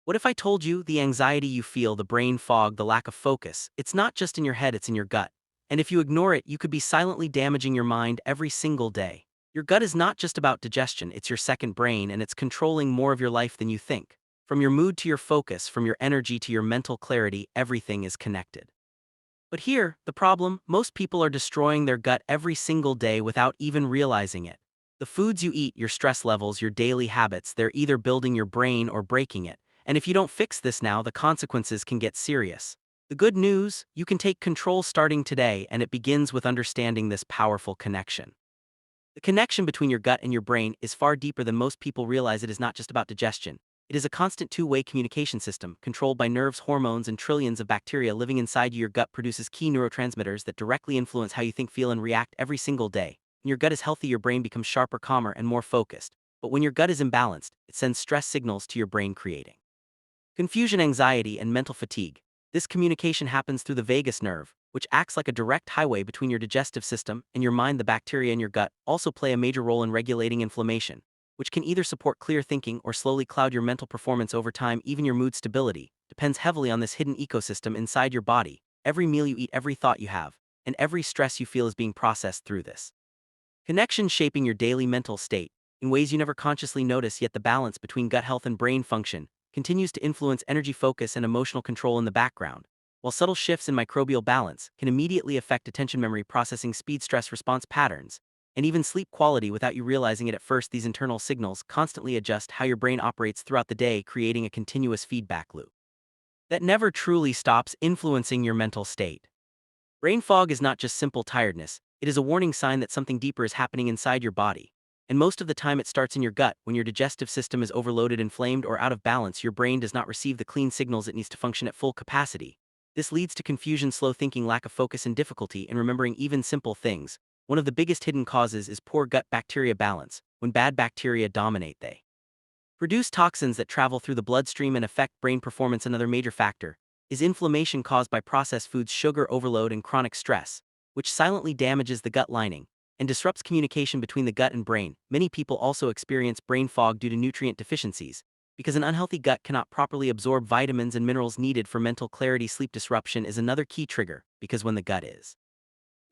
What if I told you the anxiety you feel, the brain fog, the lack of focus, it's not just in your head, it's in your gut. And if you ignore it, you could be silently damaging your mind every single day. Your gut is not just about digestion, it's your second brain, and it's controlling more of your life than you think. From your mood to your focus, from your energy to your mental clarity, everything is connected. But here, the problem, most people are destroying their gut every single day without even realizing it. The foods you eat, your stress levels, your daily habits, they're either building your brain or breaking it. And if you don't fix this now, the consequences can get serious. The good news, you can take control starting today, and it begins with understanding this powerful connection. The connection between your gut and your brain is far deeper than most people realize. It is not just about digestion. It is a constant two-way communication system, controlled by nerves, hormones, and trillions of bacteria living inside you. Your gut produces key neurotransmitters that directly influence how you think, feel, and react every single day. When your gut is healthy, your brain becomes sharper, calmer, and more focused. But when your gut is imbalanced, it sends stress signals to your brain, creating confusion, anxiety, and mental fatigue. This communication happens through the vagus nerve, which acts like a direct highway between your digestive system and your mind. The bacteria in your gut also play a major role in regulating inflammation, which can either support clear thinking or slowly cloud your mental performance over time. Even your mood stability depends heavily on this hidden ecosystem inside your body. Every meal you eat, every thought you have, and every stress you feel is being processed through this connection, shaping your daily mental state in ways you never consciously notice. Yet the balance between gut health and brain function continues to influence energy, focus, and emotional control in the background, while subtle shifts in microbial balance can immediately affect attention, memory, processing speed, stress response patterns, and even sleep quality without you realizing it at first. These internal signals constantly adjust how your brain operates throughout the day, creating a continuous feedback loop that never truly stops, influencing your mental state. Brain fog is not just simple tiredness, it is a warning sign that something deeper is happening inside your body. And most of the time it starts in your gut. When your digestive system is overloaded, inflamed, or out of balance, your brain does not receive the clean signals it needs to function at full capacity. This leads to confusion, slow thinking, lack of focus, and difficulty in remembering even simple things. One of the biggest hidden causes is poor gut bacteria balance. When bad bacteria dominate, they produce toxins that travel through the bloodstream and affect brain performance. Another major factor is inflammation caused by processed foods, sugar overload, and chronic stress, which silently damages the gut lining and disrupts communication between the gut and brain. Many people also experience brain fog due to nutrient deficiencies, because an unhealthy gut cannot properly absorb vitamins and minerals needed for mental clarity. Sleep disruption is another key trigger, because when the gut is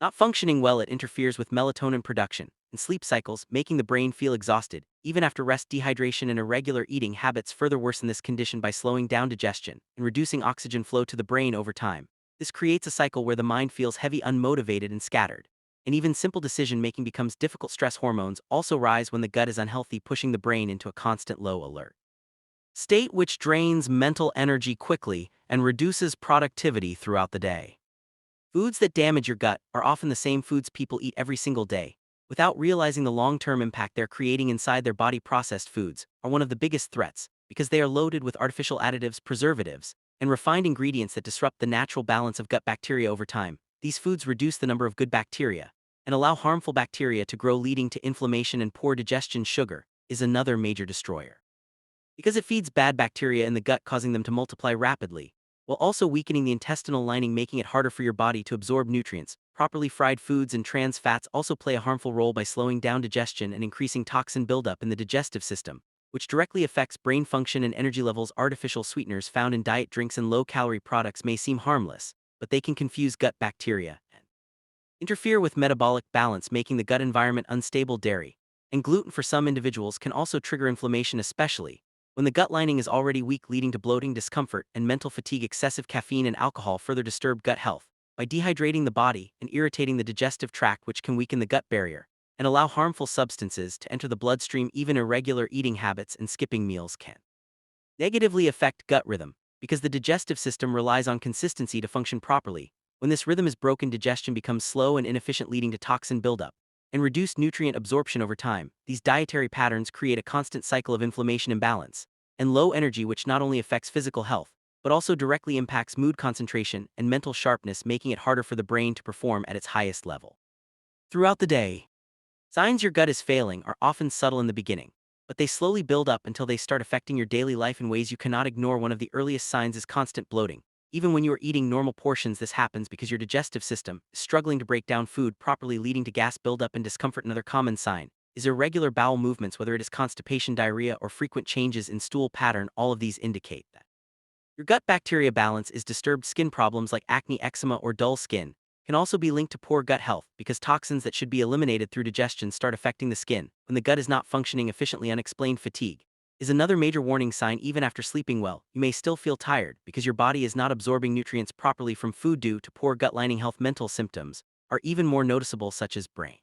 not functioning well, it interferes with melatonin production and sleep cycles, making the brain feel exhausted. Even after rest, dehydration and irregular eating habits further worsen this condition by slowing down digestion and reducing oxygen flow to the brain over time. This creates a cycle where the mind feels heavy, unmotivated, and scattered. And even simple decision-making becomes difficult. Stress hormones also rise when the gut is unhealthy, pushing the brain into a constant low alert state, which drains mental energy quickly and reduces productivity throughout the day. Foods that damage your gut are often the same foods people eat every single day, without realizing the long-term impact they're creating inside their body. Processed foods are one of the biggest threats because they are loaded with artificial additives, preservatives, and refined ingredients that disrupt the natural balance of gut bacteria over time. These foods reduce the number of good bacteria and allow harmful bacteria to grow, leading to inflammation and poor digestion. Sugar is another major destroyer because it feeds bad bacteria in the gut, causing them to multiply rapidly, while also weakening the intestinal lining, making it harder for your body to absorb nutrients. Properly fried foods and trans fats also play a harmful role by slowing down digestion and increasing toxin buildup in the digestive system, which directly affects brain function and energy levels. Artificial sweeteners found in diet drinks and low-calorie products may seem harmless, but they can confuse gut bacteria and interfere with metabolic balance, making the gut environment unstable. Dairy and gluten for some individuals can also trigger inflammation, especially when the gut lining is already weak, leading to bloating, discomfort, and mental fatigue. Excessive caffeine and alcohol further disturb gut health by dehydrating the body and irritating the digestive tract, which can weaken the gut barrier and allow harmful substances to enter the bloodstream. Even irregular eating habits and skipping meals can negatively affect gut rhythm, because the digestive system relies on consistency to function properly. When this rhythm is broken, digestion becomes slow and inefficient, leading to toxin buildup and reduced nutrient absorption over time. These dietary patterns create a constant cycle of inflammation, imbalance, and low energy, which not only affects physical health, but also directly impacts mood, concentration, and mental sharpness, making it harder for the brain to perform at its highest level throughout the day. Signs your gut is failing are often subtle in the beginning, but they slowly build up until they start affecting your daily life in ways you cannot ignore. One of the earliest signs is constant bloating. Even when you are eating normal portions, this happens because your digestive system is struggling to break down food properly, leading to gas buildup and discomfort. Another common sign is irregular bowel movements, whether it is constipation, diarrhea, or frequent changes in stool pattern. All of these indicate that your gut bacteria balance is disturbed. Skin problems like acne, eczema, or dull skin can also be linked to poor gut health because toxins that should be eliminated through digestion start affecting the skin. When the gut is not functioning efficiently, unexplained fatigue is another major warning sign. Even after sleeping well, you may still feel tired because your body is not absorbing nutrients properly from food due to poor gut lining health. Mental symptoms are even more noticeable, such as brain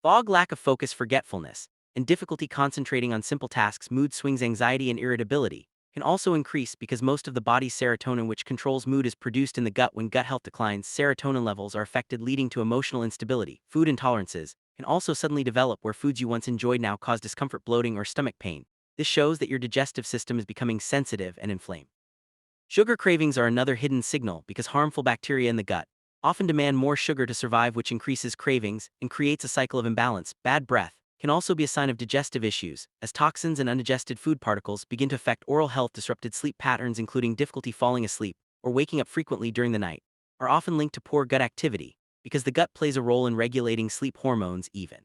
fog, lack of focus, forgetfulness, and difficulty concentrating on simple tasks. Mood swings, anxiety, and irritability can also increase because most of the body's serotonin, which controls mood, is produced in the gut. When gut health declines, serotonin levels are affected, leading to emotional instability. Food intolerances can also suddenly develop where foods you once enjoyed now cause discomfort, bloating, or stomach pain. This shows that your digestive system is becoming sensitive and inflamed. Sugar cravings are another hidden signal because harmful bacteria in the gut often demand more sugar to survive, which increases cravings and creates a cycle of imbalance. Bad breath can also be a sign of digestive issues, as toxins and undigested food particles begin to affect oral health. Disrupted sleep patterns, including difficulty falling asleep or waking up frequently during the night, are often linked to poor gut activity because the gut plays a role in regulating sleep hormones. Even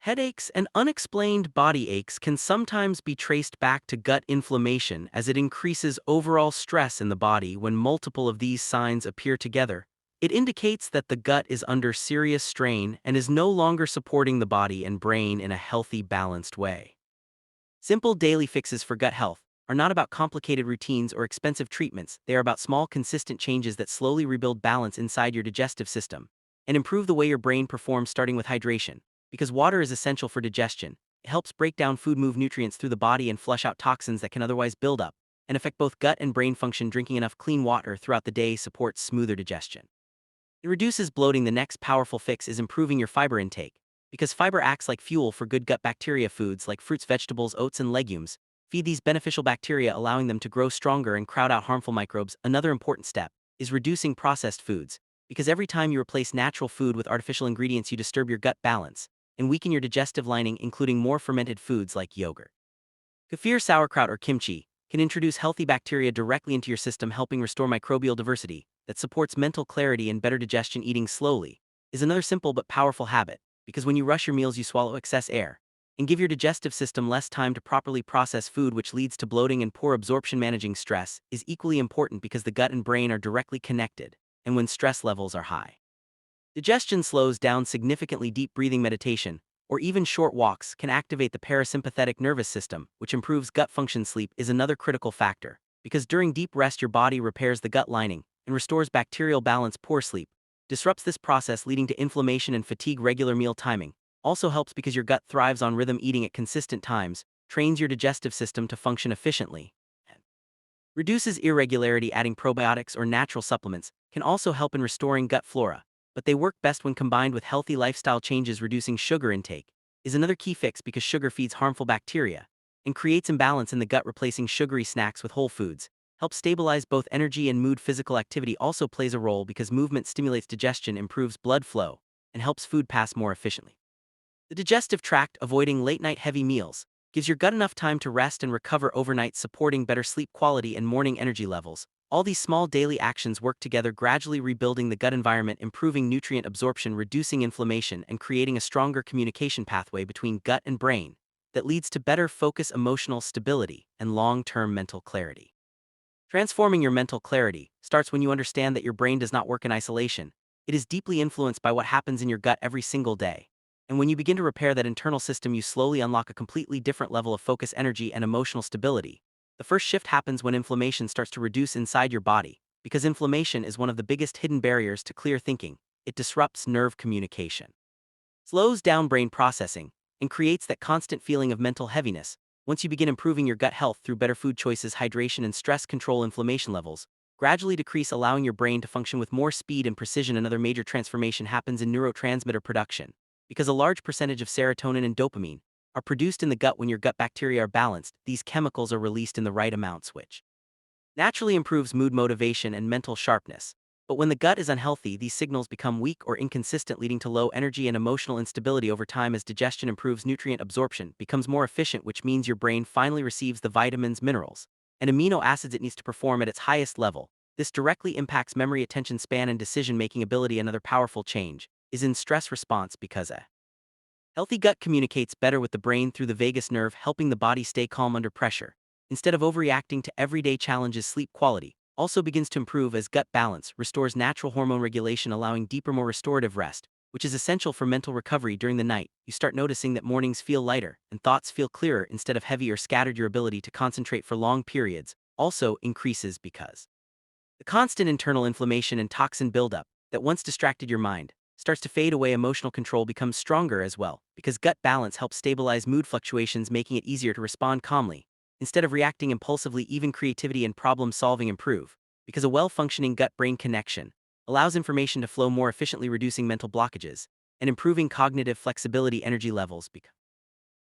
headaches and unexplained body aches can sometimes be traced back to gut inflammation, as it increases overall stress in the body. When multiple of these signs appear together, it indicates that the gut is under serious strain and is no longer supporting the body and brain in a healthy, balanced way. Simple daily fixes for gut health are not about complicated routines or expensive treatments. They are about small, consistent changes that slowly rebuild balance inside your digestive system and improve the way your brain performs, starting with hydration. Because water is essential for digestion, it helps break down food, move nutrients through the body, and flush out toxins that can otherwise build up and affect both gut and brain function. Drinking enough clean water throughout the day supports smoother digestion. It reduces bloating. The next powerful fix is improving your fiber intake, because fiber acts like fuel for good gut bacteria. Foods like fruits, vegetables, oats, and legumes feed these beneficial bacteria, allowing them to grow stronger and crowd out harmful microbes. Another important step is reducing processed foods, because every time you replace natural food with artificial ingredients, you disturb your gut balance and weaken your digestive lining. Including more fermented foods like yogurt, kefir, sauerkraut, or kimchi can introduce healthy bacteria directly into your system, helping restore microbial diversity that supports mental clarity and better digestion. Eating slowly is another simple but powerful habit, because when you rush your meals, you swallow excess air and give your digestive system less time to properly process food, which leads to bloating and poor absorption. Managing stress is equally important because the gut and brain are directly connected, and when stress levels are high, digestion slows down significantly. Deep breathing, meditation, or even short walks can activate the parasympathetic nervous system, which improves gut function. Sleep is another critical factor, because during deep rest, your body repairs the gut lining and restores bacterial balance. Poor sleep disrupts this process, leading to inflammation and fatigue. Regular meal timing also helps because your gut thrives on rhythm. Eating at consistent times trains your digestive system to function efficiently and reduces irregularity. Adding probiotics or natural supplements can also help in restoring gut flora, but they work best when combined with healthy lifestyle changes. Reducing sugar intake is another key fix, because sugar feeds harmful bacteria and creates imbalance in the gut. Replacing sugary snacks with whole foods helps stabilize both energy and mood. Physical activity also plays a role, because movement stimulates digestion, improves blood flow, and helps food pass more efficiently. The digestive tract, avoiding late-night heavy meals, gives your gut enough time to rest and recover overnight, supporting better sleep quality and morning energy levels. All these small daily actions work together, gradually rebuilding the gut environment, improving nutrient absorption, reducing inflammation, and creating a stronger communication pathway between gut and brain that leads to better focus, emotional stability, and long-term mental clarity. Transforming your mental clarity starts when you understand that your brain does not work in isolation. It is deeply influenced by what happens in your gut every single day. And when you begin to repair that internal system, you slowly unlock a completely different level of focus, energy, and emotional stability. The first shift happens when inflammation starts to reduce inside your body, because inflammation is one of the biggest hidden barriers to clear thinking. It disrupts nerve communication, slows down brain processing, and creates that constant feeling of mental heaviness. Once you begin improving your gut health through better food choices, hydration, and stress control, inflammation levels gradually decrease, allowing your brain to function with more speed and precision. Another major transformation happens in neurotransmitter production, because a large percentage of serotonin and dopamine are produced in the gut. When your gut bacteria are balanced, these chemicals are released in the right amounts, which naturally improves mood, motivation, and mental sharpness. But when the gut is unhealthy, these signals become weak or inconsistent, leading to low energy and emotional instability. Over time, as digestion improves, nutrient absorption becomes more efficient, which means your brain finally receives the vitamins, minerals, and amino acids it needs to perform at its highest level. This directly impacts memory, attention span, and decision-making ability. Another powerful change is in stress response, because Healthy gut communicates better with the brain through the vagus nerve, helping the body stay calm under pressure. Instead of overreacting to everyday challenges, sleep quality also begins to improve as gut balance restores natural hormone regulation, allowing deeper, more restorative rest, which is essential for mental recovery during the night. You start noticing that mornings feel lighter and thoughts feel clearer instead of heavy or scattered. Your ability to concentrate for long periods also increases because the constant internal inflammation and toxin buildup that once distracted your mind starts to fade away. Emotional control becomes stronger as well, because gut balance helps stabilize mood fluctuations, making it easier to respond calmly instead of reacting impulsively. Even creativity and problem solving improve, because a well-functioning gut-brain connection allows information to flow more efficiently, reducing mental blockages and improving cognitive flexibility. Energy levels become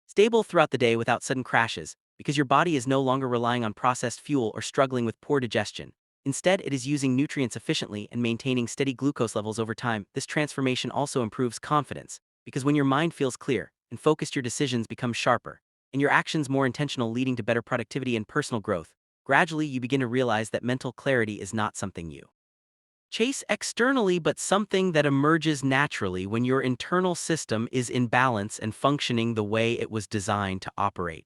stable throughout the day without sudden crashes, because your body is no longer relying on processed fuel or struggling with poor digestion. Instead, it is using nutrients efficiently and maintaining steady glucose levels over time. This transformation also improves confidence, because when your mind feels clear and focused, your decisions become sharper, and your actions more intentional, leading to better productivity and personal growth. Gradually, you begin to realize that mental clarity is not something you chase externally, but something that emerges naturally when your internal system is in balance and functioning the way it was designed to operate.